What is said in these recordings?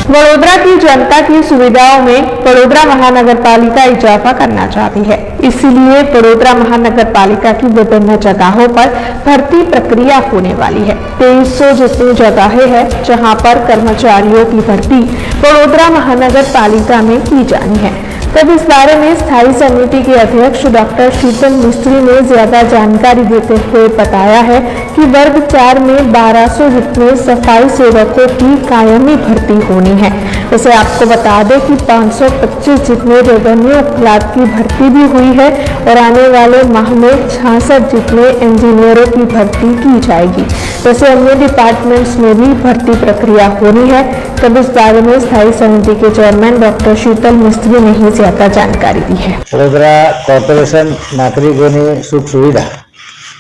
वडोदरा की जनता की सुविधाओं में वडोदरा महानगर पालिका इजाफा करना चाहती है, इसीलिए वडोदरा महानगर पालिका की विभिन्न जगहों पर भर्ती प्रक्रिया होने वाली है। 2300 जितनी जगहें हैं जहां पर कर्मचारियों की भर्ती वडोदरा महानगर पालिका में की जानी है। तब इस बारे में स्थायी समिति के अध्यक्ष डॉक्टर शीतल मिस्त्री ने ज्यादा जानकारी देते हुए बताया है कि वर्ग 4 में 1200 जितने सफाई सेवकों की कायमी भर्ती होनी है। वैसे आपको बता दें कि 525 जितने रेवेन्यू क्लर्क की भर्ती भी हुई है और आने वाले माह में 66 जितने इंजीनियरों की भर्ती की जाएगी। वैसे अन्य डिपार्टमेंट्स में भी भर्ती प्रक्रिया होनी है। तब इस बारे में स्थायी समिति के चेयरमैन डॉक्टर शीतल मिस्त्री ने ही ज्यादा जानकारी दी है। वडोदरा कॉर्पोरेशन नागरिकोनी सुख सुविधा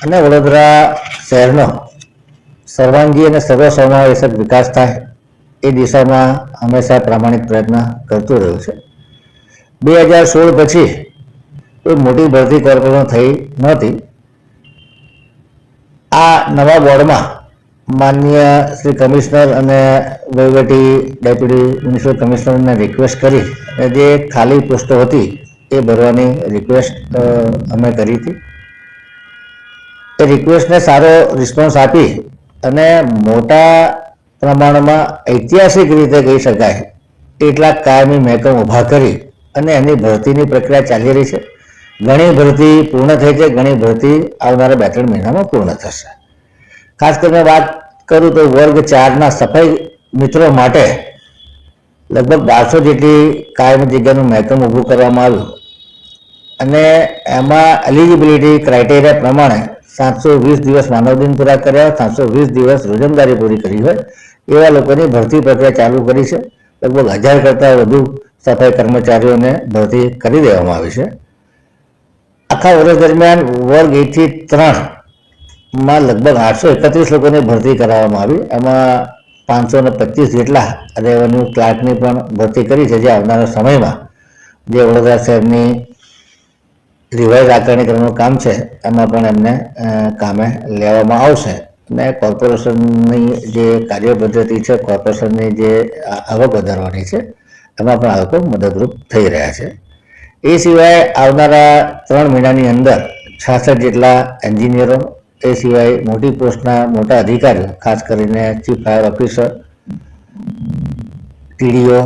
અને વડોદરા શહેરનો સર્વાંગી અને સર્વસમાવેશક વિકાસ થાય એ દિશામાં હંમેશા પ્રામાણિક પ્રયત્ન કરતું રહ્યું છે। 2016 પછી કોઈ મોટી ભરતી કોર્પોરેશન થઈ નહોતી। આ નવા બોર્ડમાં માનનીય શ્રી કમિશનર અને વહીવટી ડેપ્યુટી મ્યુનિસિપલ કમિશનરને રિક્વેસ્ટ કરી જે ખાલી પોસ્ટો હતી એ ભરવાની રિક્વેસ્ટ અમે કરી હતી। એ રિક્વેસ્ટને સારો રિસ્પોન્સ આપી અને મોટા પ્રમાણમાં ઐતિહાસિક રીતે કહી શકાય એટલા કાયમી મહેકમ ઊભા કરી અને એની ભરતીની પ્રક્રિયા ચાલી રહી છે। ઘણી ભરતી પૂર્ણ થઈ છે, ઘણી ભરતી આવનારા 2-3 મહિનામાં પૂર્ણ થશે। ખાસ કરીને વાત કરું તો વર્ગ 4ના સફાઈ મિત્રો માટે લગભગ 1200 જેટલી કાયમી જગ્યાનું મહેકમ ઊભું કરવામાં આવ્યું અને એમાં એલિજિબિલિટી ક્રાઇટેરિયા પ્રમાણે 720 દિવસ માનવ દિન પૂરા કર્યા, 720 દિવસ રોજમદારી પૂરી કરી હોય એવા લોકોની ભરતી પ્રક્રિયા ચાલુ કરી છે। લગભગ 1000 કરતાં વધુ સફાઈ કર્મચારીઓને ભરતી કરી દેવામાં આવી છે। આખા વર્ષ દરમિયાન વર્ગ 1 થી 3માં લગભગ 831 લોકોની ભરતી કરાવવામાં આવી। એમાં 525 જેટલા રેવન્યુ ક્લાર્કની પણ ભરતી કરી છે, જે આવનારા સમયમાં જે વડોદરા શહેરની રિવાઇઝ આકારણીકરણનું કામ છે એમાં પણ એમને કામે લેવામાં આવશે અને કોર્પોરેશનની જે કાર્યપદ્ધતિ છે, કોર્પોરેશનની જે આવક વધારવાની છે એમાં પણ આ લોકો મદદરૂપ થઈ રહ્યા છે। એ સિવાય આવનારા 3 મહિનાની અંદર 66 જેટલા એન્જિનિયરો, એ સિવાય મોટી પોસ્ટના મોટા અધિકારીઓ, ખાસ કરીને chief fire officer, TDO,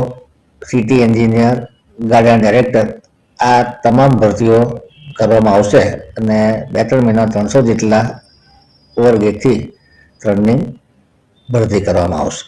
city engineer, garden director, આ તમામ ભરતીઓ કરવામાં આવશે અને 2-3 મહિના 300 જેટલા વર્ગ 1 થી 3ની ભરતી કરવામાં આવશે।